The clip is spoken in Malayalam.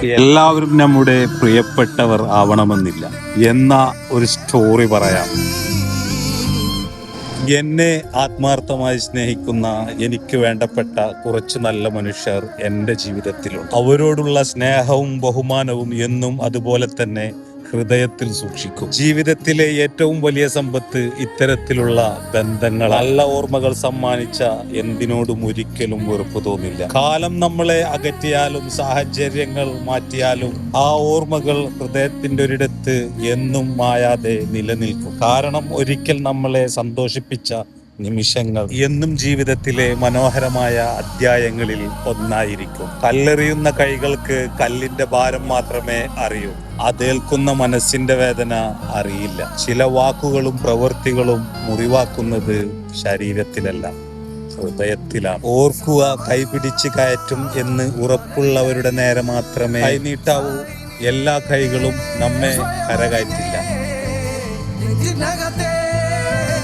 എല്ലാവരും നമ്മുടെ പ്രിയപ്പെട്ടവർ ആവണമെന്നില്ല എന്ന ഒരു സ്റ്റോറി പറയാം. എന്നെ ആത്മാർത്ഥമായി സ്നേഹിക്കുന്ന എനിക്ക് വേണ്ടപ്പെട്ട കുറച്ച് നല്ല മനുഷ്യർ എൻ്റെ ജീവിതത്തിലുണ്ട്. അവരോടുള്ള സ്നേഹവും ബഹുമാനവും എന്നും അതുപോലെ തന്നെ ഹൃദയത്തിൽ സൂക്ഷിക്കും. ജീവിതത്തിലെ ഏറ്റവും വലിയ സമ്പത്ത് ഇത്തരത്തിലുള്ള ബന്ധങ്ങൾ. നല്ല ഓർമ്മകൾ സമ്മാനിച്ച എന്തിനോടും ഒരിക്കലും വെറുപ്പ് തോന്നില്ല. കാലം നമ്മളെ അകറ്റിയാലും സാഹചര്യങ്ങൾ മാറ്റിയാലും ആ ഓർമ്മകൾ ഹൃദയത്തിന്റെ ഒരിടത്ത് എന്നും മായാതെ നിലനിൽക്കും. കാരണം ഒരിക്കൽ നമ്മളെ സന്തോഷിപ്പിച്ച നിമിഷങ്ങൾ എന്നും ജീവിതത്തിലെ മനോഹരമായ അധ്യായങ്ങളിൽ ഒന്നായിരിക്കും. കല്ലെറിയുന്ന കൈകൾക്ക് കല്ലിന്റെ ഭാരം മാത്രമേ അറിയൂ. അതേൽക്കുന്ന മനസ്സിന്റെ വേദന അറിയില്ല. ചില വാക്കുകളും പ്രവൃത്തികളും മുറിവാക്കുന്നത് ശരീരത്തിലല്ല, ഹൃദയത്തിലാണ്. ഓർക്കുക, കൈപിടിച്ച് കയറ്റും എന്ന് ഉറപ്പുള്ളവരുടെ നേരെ മാത്രമേ കൈനീട്ടാവൂ. എല്ലാ കൈകളും നമ്മെ കരകയറ്റില്ല.